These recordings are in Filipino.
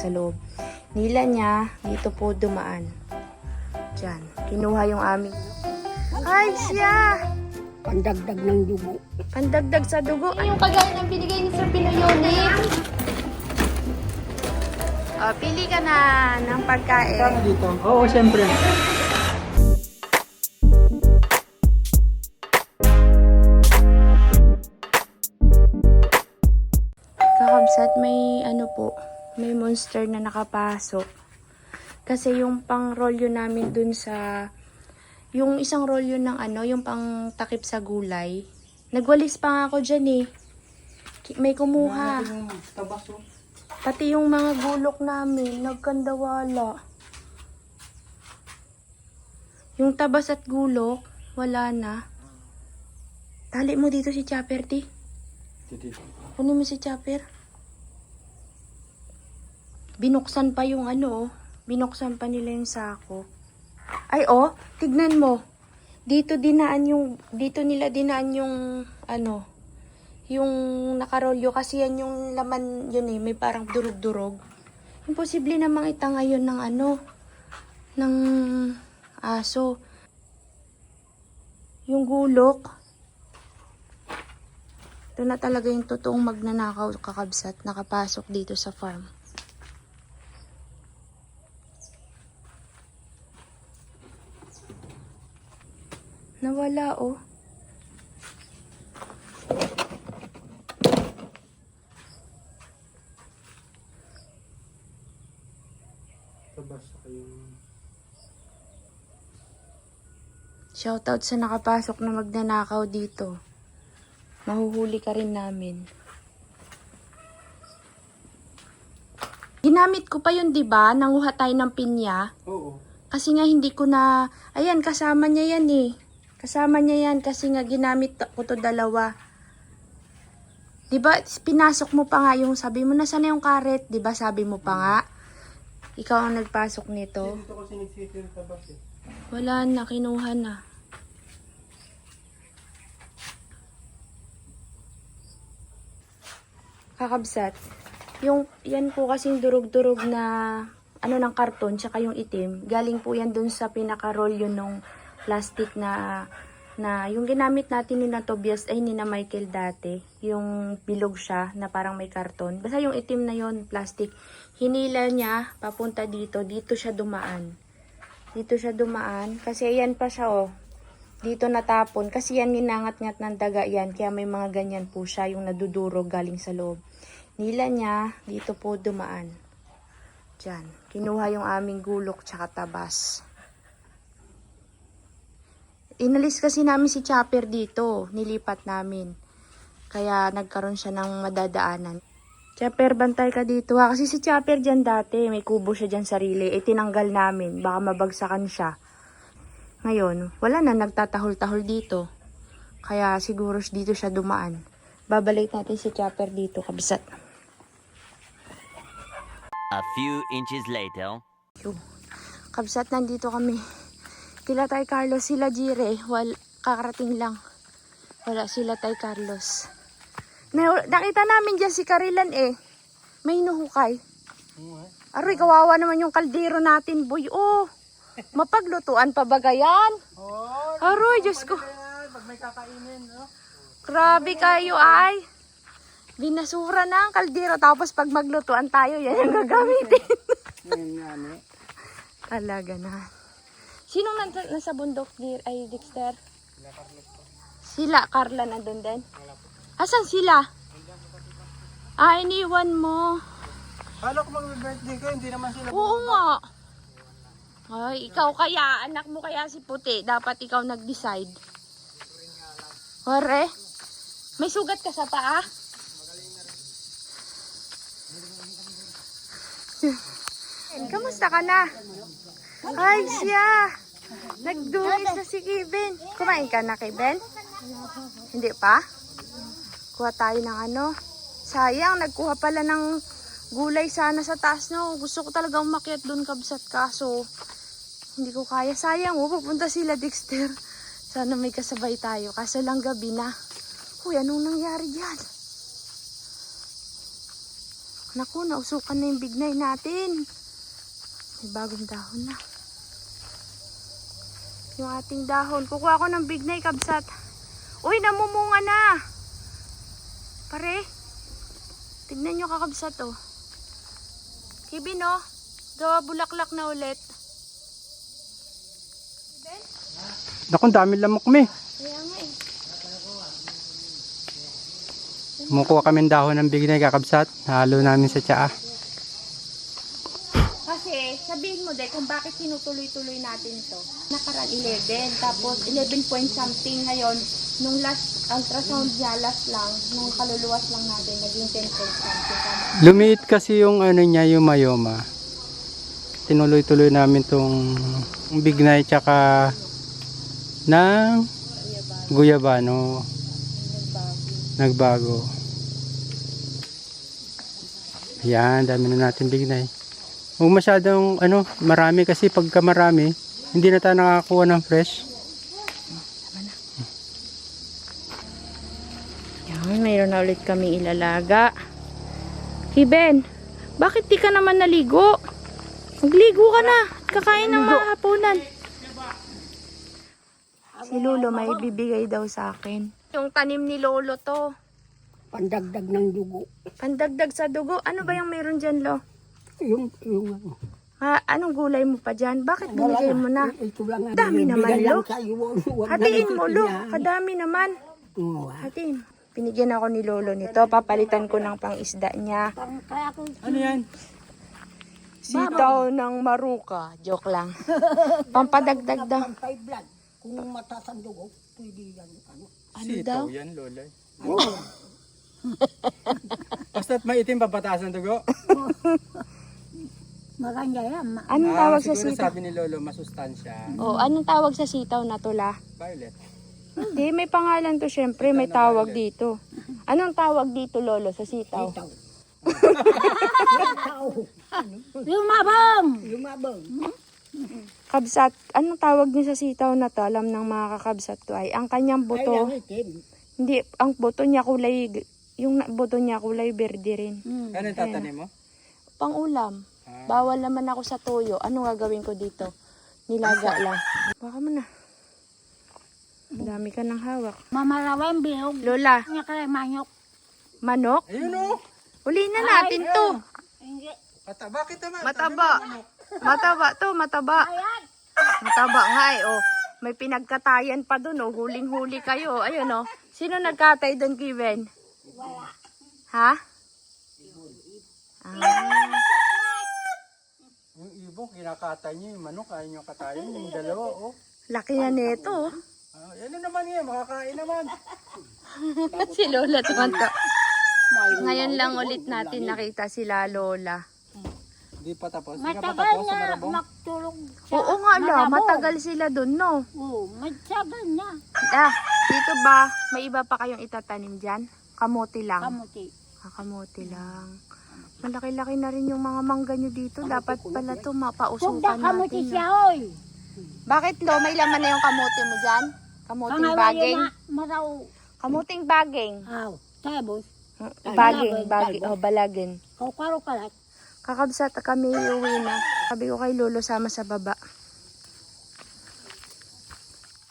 sa loob. Nila niya, dito po dumaan. Diyan. Kinuha yung aming... Ay, siya! Pandagdag ng dugo. Pandagdag sa dugo. Yung kagaya ng binigay ni Sir Pinoyonic. O, pili ka na ng pagkain. Kama dito? Oo, siyempre. Kakabsat, may ano po, may monster na nakapasok. Kasi yung pang rolyo namin dun sa, yung isang rolyo ng ano, yung pang takip sa gulay. Nagwalis pa nga ako dyan eh. May kumuha. Tabaso. Pati yung mga gulok namin, nagkandawala. Yung tabas at gulok, wala na. Tali mo dito si Chopper, ti. Kunin mo si Chopper. Binuksan pa yung ano, oh. Binuksan pa nila yung sako. Ay, oh, tignan mo. Dito nila dinaan yung, ano, yung nakarolyo kasi yan yung laman yun eh, may parang durog-durog. Imposible namang itanga yun ng ano, ng aso. Yung gulok, ito na talaga yung totoong magnanakaw kakabsat, nakapasok dito sa farm. Nawala oh. Tabaso kayo. Shoutout sa nakapasok na magnanakaw dito. Mahuhuli ka rin namin. Ginamit ko pa yun, 'di ba? Nanguha tayo ng pinya. Oo. Kasi nga hindi ko na... Ayan, kasama niya yan eh. Kasama niya yan kasi nga ginamit ko to dalawa. 'Di ba? Pinasok mo pa nga yung sabi mo, nasaan na yung karet? 'Di ba? Sabi mo pa nga. Ikaw ang nagpasok nito. Dito ko sinigsisi yung tabas eh. Wala na, kinuha na. Kakabsat. Yung, yan po kasing durog-durog na ano ng karton, tsaka yung itim. Galing po yan dun sa pinaka-roll yun nung plastic na yung ginamit natin ni na Tobias ay ni na Michael dati. Yung bilog siya na parang may karton. Basta yung itim na yon plastic. Hinila niya papunta dito. Dito siya dumaan. Dito siya dumaan. Kasi ayan pa siya oh. Dito natapon. Kasi yan ninangat-ngat ng daga yan. Kaya may mga ganyan po siya yung nadudurog galing sa loob. Nila niya dito po dumaan. Diyan. Kinuha yung aming gulok tsaka tabas. Inalis kasi namin si Chopper dito. Nilipat namin. Kaya nagkaroon siya ng madadaanan. Chopper, bantay ka dito ha. Kasi si Chopper dyan dati, may kubo siya dyan sarili. Tinanggal namin. Baka mabagsakan siya. Ngayon, wala na nagtatahol-tahol dito. Kaya siguro dito siya dumaan. Babalik natin si Chopper dito, kabsat. A few inches later. Kabsat, nandito kami. Kila Tay Carlos, sila Jire. Kakarating lang. Wala sila Tay Carlos. Nakita namin dyan si Karilan eh. May inuhukay. Aroy, kawawa naman yung kaldero natin, boy. Oh, mapaglutuan pa ba gayan? Aroy, Diyos ko. Pag may kakainin, no? Grabe kayo ay. Binasura na ang kaldero. Tapos pag maglutuan tayo, yan yung gagamitin. Talaga na. Sinong nasa bundok, ay Dexter? Sila, Carla nandun din? Asan sila? Ah, iniwan mo. Kala ko mag-birthday ko, hindi naman sila. Oo nga. Ay, ikaw kaya, anak mo kaya si Puti. Dapat ikaw nag-decide. Hore, may sugat ka sa paa? Kamusta ka na? Ay, siya. Nagdungis na si Kevin. Kumain ka na, Kevin? Hindi pa? Kuha tayo ng ano. Sayang, nagkuha pala ng gulay sana sa taas, no? Gusto ko talaga umakyat doon, kabsat, kaso hindi ko kaya. Sayang, pupunta sila Dexter. Sana may kasabay tayo. Kaso lang gabi na. Uy, anong nangyari dyan? Naku, nausukan na yung bignay natin. May bagong dahon na. Yung ating dahon. Kukuha ko ng bignay, kabsat. Uy, namumunga na. Pare. Tignan nyo kakabsat oh. Kibin oh. Gawa bulaklak na ulit. Naku, dami lamok mi. Kaya nga eh. Kumukuha kami ng dahon ng bignay kakabsat. Halo namin sa tsaa. Kasi sabihin mo kung bakit sinutuloy-tuloy natin to. Nakaraan 11, tapos 11 point something ngayon. Nung last ultrasound niya, last lang, nung kaluluwas lang natin, naging 10 point something. Lumiit kasi yung ano niya, yung mayoma. Tinuloy-tuloy namin tong bignay tsaka ng guyabano. Nagbago. Yan, dami na natin bignay. Huwag masyadong marami kasi pagka marami, hindi na tayo nakakakuha ng fresh. Yan, mayroon na ulit kaming ilalaga. Kiben, bakit di ka naman naligo? Magligo ka na. Kakain ng mga hapunan. Si Lolo may bibigay daw sa akin. Yung tanim ni Lolo to. Pandagdag ng dugo. Pandagdag sa dugo. Ano ba yung meron dyan, Lo? Yung ano. Anong gulay mo pa dyan? Bakit binigay mo na? Ito lang. Dami naman, Lo. Lo. Hatiin mo, Lo. Kadami naman. Hatiin. Pinigyan ako ni Lolo nito. Papalitan ko ng pang-isda niya. Kaya ako. Ano yan? Sitaw ng maruka. Joke lang. Pampadagdag daw. Pang high blood. Kung mataas ang dugo, pwede yan. Ano daw? Yan, lola. Basta't maitim, papataas ang dugo. Maganda yan. Anong tawag sa Siguro sitaw? sabi ni Lolo, masustansya. Oh, anong tawag sa sitaw na tula? Violet. Hindi, may pangalan to syempre. May tawag dito. Anong tawag dito, Lolo, sa sitaw? Lumabang! Lumabang. Kabsat. Anong tawag niyo sa sitaw na to? Alam ng mga kakabsat to ay ang kanyang buto. Hindi, ang buto niya kulay, yung buto niya kulay berde rin. Ano yung tatanim mo? Pang-ulam. Bawal naman ako sa toyo. Ano gagawin ko dito? Nilaga lang. Baka mo na. Ang dami ka ng hawak. Mamarawang bihog. Lola, Kanya ka rin manyok. manok? Ayun o! Uli na natin to. Bakit naman? Mataba. Mataba to, mataba. Mataba nga eh, oh. May pinagkatayan pa dun, oh. Huling-huli kayo. Ayun, oh. Sino nagkatay dun, Kevin? Ha? Yung ibong, kinakatay niyo. Yung manok, ayaw niyo katayin. Yung dalawa, oh. Laki na nito, oh. Yan na naman yan, makakain naman. Si Lola tumanto. Ngayon lang ulit natin nakita sila Lola. Hindi pa tapos. Hindi ka pa Matagal tapos sa na marabong. magtulog siya. Oo nga la, Malabo. matagal sila dun, no? Oo, matagal na. Dito ba, may iba pa kayong itatanim dyan? Kamote lang. Kamuti. Kamote lang. Malaki-laki na rin yung mga mangga nyo dito. Dapat pala to Huwag mapausukan na kamuti natin. siya, No? oy. Bakit lo? May laman na yung kamote mo dyan? Kamuting baging? Maraw. Kamuting baging. Aw, tapos. Baging, baging. Oh, balagin. Kukaro kalat. Kakabsat kami uwi na. Sabi ko kay Lolo sama sa baba.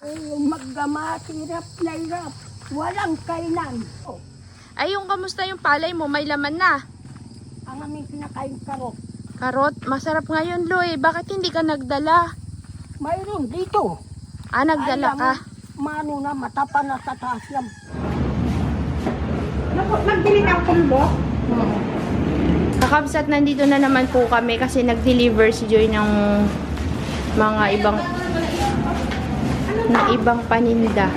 Ay, yung magdama, hirap na hirap. Walang kailan. Oh, Ay, yung kamusta yung palay mo? May laman na. ang aming pinakain karot. Karot, masarap ngayon, Loy. Bakit hindi ka nagdala? Mayroon dito. Nagdala ka. Mano na, matapa na sa taas yan. Kakabsat, nandito na naman po kami kasi nag-deliver si Joy ng mga ibang paninda.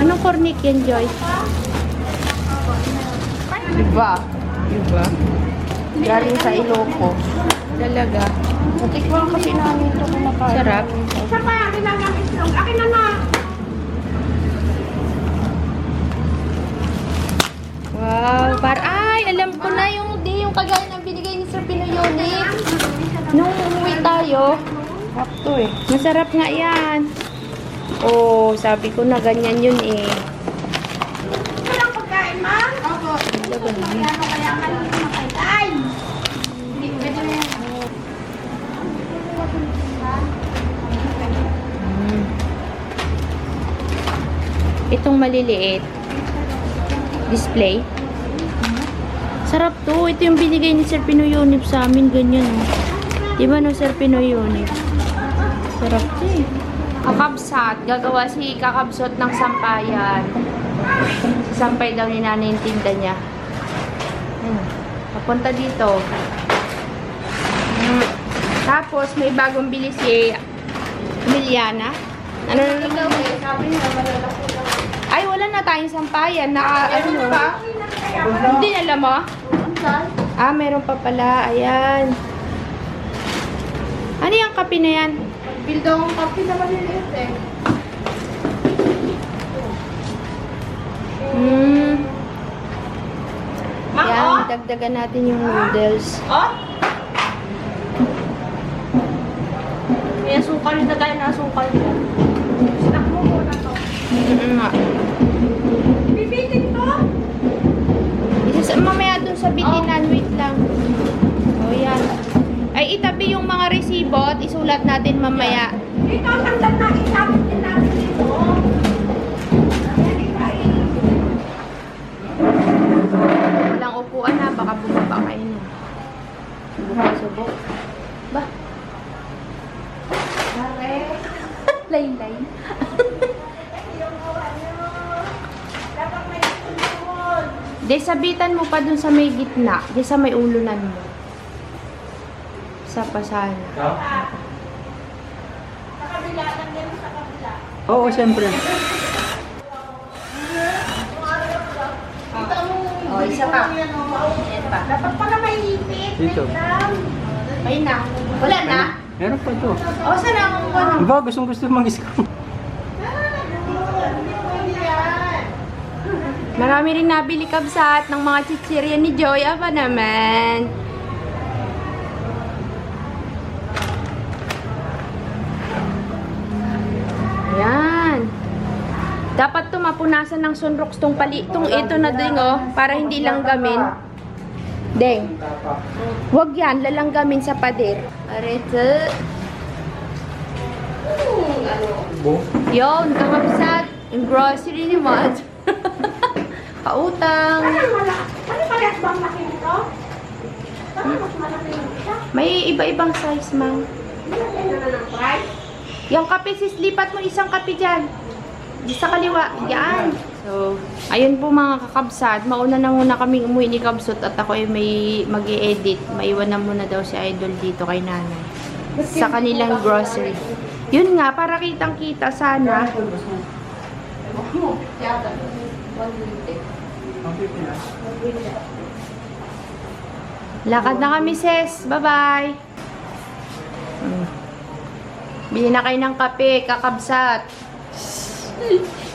Anong cornic yan, Joy? Iba. Iba. Galing sa Iloco. Talaga. Natikwan kasi namin ito kumakain. Sarap. Isa pa, akin na lang islog. Akin na na. Wow. Ay, alam ko na yung kagaya ng binigay ni Sir Pinoy Unit. Nung umuwi tayo. Sakto eh. Masarap nga yan. Oh, sabi ko na ganyan yun eh. maliliit. Display. Sarap to. Ito yung binigay ni Sir Pinoy Unip sa amin. Ganyan, oh. Diba no, Sir Pinoy Unip? Sarap to eh. Kakabsat. Gagawa si Kakabsot ng sampayan. Sampay daw ni nanay yung tinda niya. Papunta dito. Tapos, may bagong bili si Emiliana. Ano na lang? Ay, wala na tayong sampayan. Ano pa? Hindi alam mo? Ah, meron pa pala. Ayan. Ano yung kape na yan? Bildong kape na maliliit eh. Yan, dagdagan natin yung noodles. May asukal na tayo na asukal yan. Snack mo muna to. Nga. Bibitin to? Mamaya dun sa bitinan, wait lang. O, yan. Ay, itabi yung mga resibo at isulat natin mamaya. Dito, sandal na isabit din natin dito. Walang upuan na, baka bumaba kayo na. Subok. Ba? Lain-lain. De, sabitan mo pa dun sa may gitna. De, sa may ulunan mo. Sa pasana. Oo, siyempre. O, isa pa. Ayan pa. Dapat pala may ipit. Dito. Ayun na. Wala na? Meron pa to. O, saan na akong ano? Diba, gustong-gusto mag-iscam. Marami rin nabili kabsat ng mga chichirya ni Joy. Apa naman? Ayan. Dapat to mapunasan ng sunrox tong palitong ito na ding oh, para hindi lang gamin. Deng. Wag yan, lalanggamin sa pader. Arete. Yun, kakabsat. Yung grocery ni Mad. Pautang. Ano parehas bang laki nito? Ano mas malaki yung isa? May iba-ibang size, ma'am. Ano na ng price? Yung kape, sis, lipat mo isang kape dyan. Di sa kaliwa. Yan. So, ayun po mga kakabsat. Mauna na muna kaming umuwi ni Kabsot at ako ay may mag-i-edit. Maiwan na muna daw si Idol dito kay nanay. Sa kanilang grocery. Yun nga, para kitang-kita sana. Lakad na kami, sis. Bye-bye. Bili na kayo ng kape, kakabsat.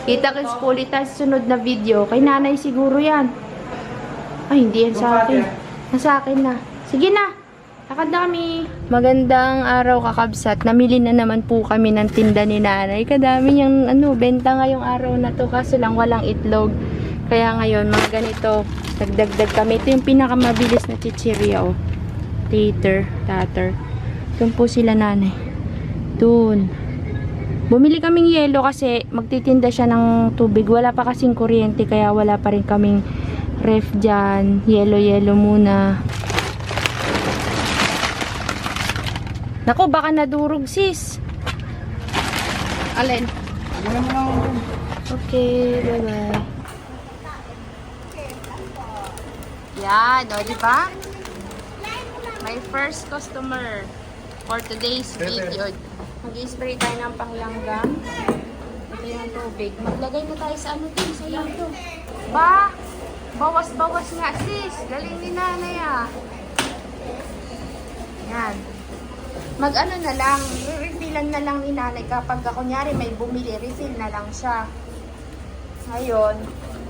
Kita ko ulit tayo sa sunod na video. Kay nanay siguro yan. Ay, hindi yan sa akin. Nasa akin na. Sige na. Lakad na kami. Magandang araw, kakabsat. Namili na naman po kami ng tinda ni nanay. Kadami yung benta ngayong araw na to. Kaso lang walang itlog. Kaya ngayon, mga ganito, nagdagdag kami. Ito yung pinakamabilis na chichirya, oh. Tater. Doon po sila nanay. Doon. Bumili kaming yelo kasi magtitinda siya ng tubig. Wala pa kasing kuryente kaya wala pa rin kaming ref dyan. Yelo muna. Naku, baka nadurog, sis. Alin? Okay, bye-bye. Yan, o, diba? My first customer for today's video. Mag-i-spray tayo ng panglanggam. Ito yung tubig. Maglagay na tayo sa ano din, sa yelo. Ba? Bawas-bawas nga, sis. Galing ni nanay, ah. Yan. Mag-ano na lang, refillan na lang ni nanay kapag kunyari may bumili, refill na lang siya. Ngayon,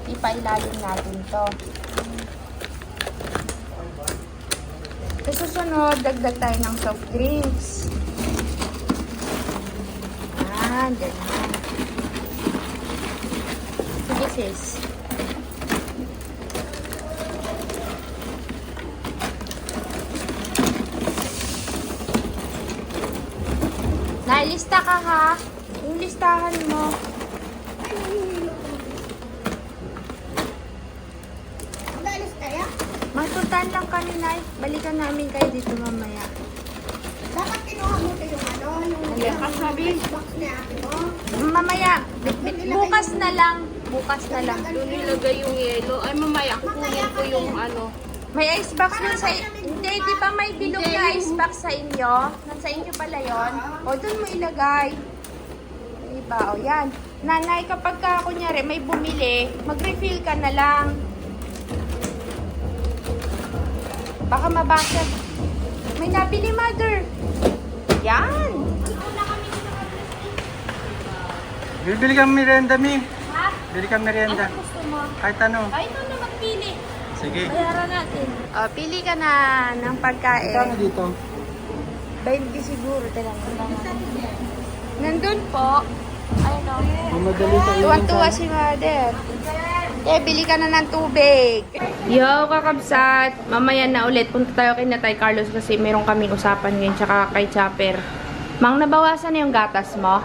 ipailalim natin to. Sa susunod, dagdag tayo ng soft drinks. Ganyan. Sige, sis. Nailista ka, ha? Yung listahan mo. Magpuntahan lang kami, Nay. Balikan namin kayo dito mamaya. Bakit kinuha mo ito yung ano? Yung box ni ate mo? Mamaya, bukas na lang. Bukas na lang. Doon nilagay yung yelo. Ay, mamaya, kukunin ko yung ano. May icebox yun sa... Hindi, di ba may bilog na icebox sa inyo? Nasa inyo pala yun? O, doon mo ilagay. Diba? O, yan. Nanay, kapag ka, kunyari, may bumili, mag-refill ka na lang. Baka mabasag. May nabili, mother. Yan. Bibili kang merienda, Mi. Ha? Bili kang merienda. Ano gusto mo? Kahit ano. Ay, ito na magpili. Sige. Bayaran natin. O, pili ka na ng pagkain. Kano dito? 20 siguro talaga. Nandun po. Ayun o. Mamadali tayo. Tuwan-tuwa si mother. Eh, bili ka na ng tubig. Yo, kakabsat. Mamaya na ulit. Punta tayo kay Natay Carlos kasi meron kaming usapan ngayon. Tsaka kay Chopper. Mang, nabawasan na yung gatas mo?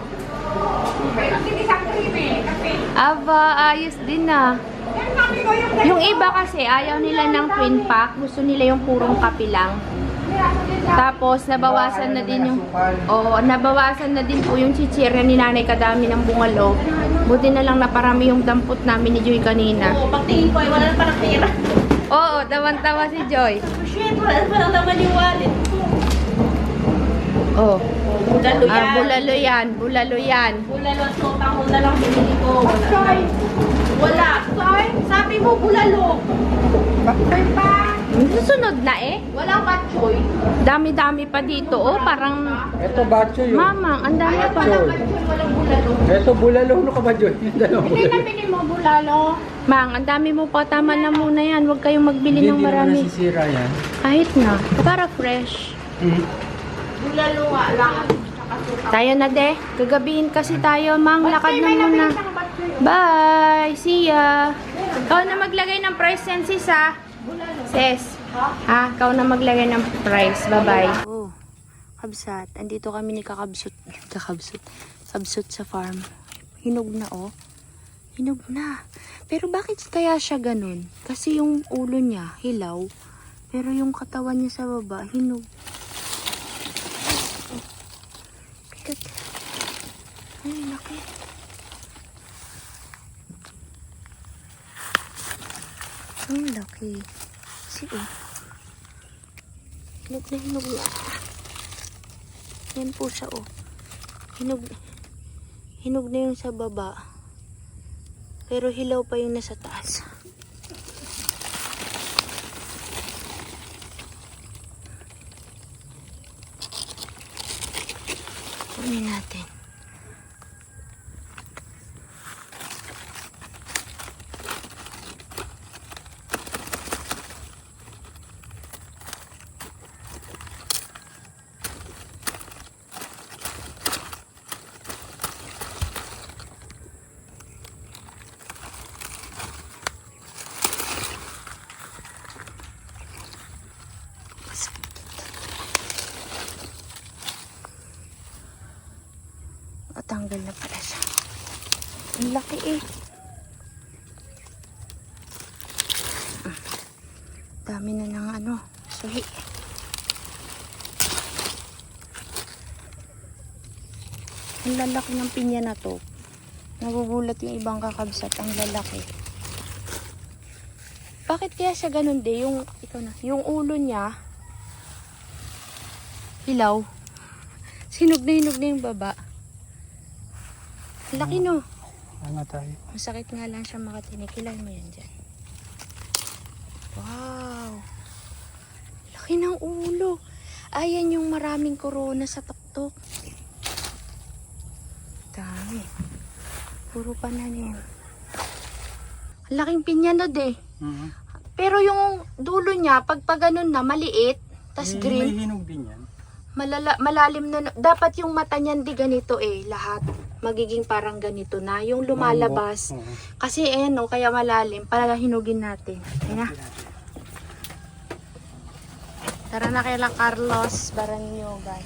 Aba, ayos din na. Yung iba kasi, ayaw nila ng twin pack. Gusto nila yung purong kape lang. Tapos, nabawasan na din yung... Oo, nabawasan na din po yung chichirya ni nanay kadami ng bungalo. Buti na lang naparami yung dampot namin ni Joy kanina. Oo, pagtingin ko ay wala na pa nakatira. Oo, tawan-tawa si Joy. Shit, wala na pa naman yung wallet ko. Oh. Bulalo yan. Bulalo yan. Bulalo yan. Bulalo at sotang ko na lang binili ko. Wala. Sabi mo bulalo. Bakit pa? Susunod na eh. Walang batchoy. Dami-dami pa dito. Oh, parang... Ito bacho yun. Mamang, ang dami pa. Joy. Walang bulalo. Ito bulalo. Ano ka ba, Joy? Yung dalawang Hindi bulalo. na bili mo bulalo. Mang, ang dami mo pa. Tama na muna yan. Huwag kayong magbili ng Hindi naman marami. nasisira yan. Kahit na. Para fresh. Bulalo nga lang. Tayo na, de. Gagabihin kasi tayo, Mang. Lakad na muna. Bye! See ya! Ikaw na maglagay ng price yan, sis, ha? Sis. Ha? Ikaw na maglagay ng price. Bye-bye. Oh, kabsat. Andito kami ni Kakabsut. Kabsut sa farm. Hinog na, oh. Hinog na. Pero bakit kaya siya ganun? Kasi yung ulo niya, hilaw. Pero yung katawan niya sa baba, hinog. Bigat. Ay, laki. Ang laki. Si hinog na hinog na. Yan po siya, oh. Hinog na yung sa baba. Pero hilaw pa yung nasa taas. Kunin natin. Tanggal na pala siya. Ang laki eh. Dami na ng ano, suhi. Ang lalaki ng pinya na to. Nagugulat yung ibang kakabsat. Ang lalaki. Bakit kaya siya ganun de? Yung ulo niya, hilaw. Hinog na yung baba. Laki no. Ano tayo? Masakit nga lang siya makatinig. Kilay mo yan dyan. Wow. Laki ng ulo. Ayan yung maraming corona sa tuktok. Dami. Puro pananim. Ang laking pinyano de. Pero yung dulo niya, pag ganun na, maliit. Tas green. May hinog din yan. Malalim na. Dapat yung mata niyan di ganito eh. Lahat. Magiging parang ganito na. Yung lumalabas. Kasi ayan o, kaya malalim. Para hinugin natin. Ayan na. Tara na kay La Carlos Baranyogan.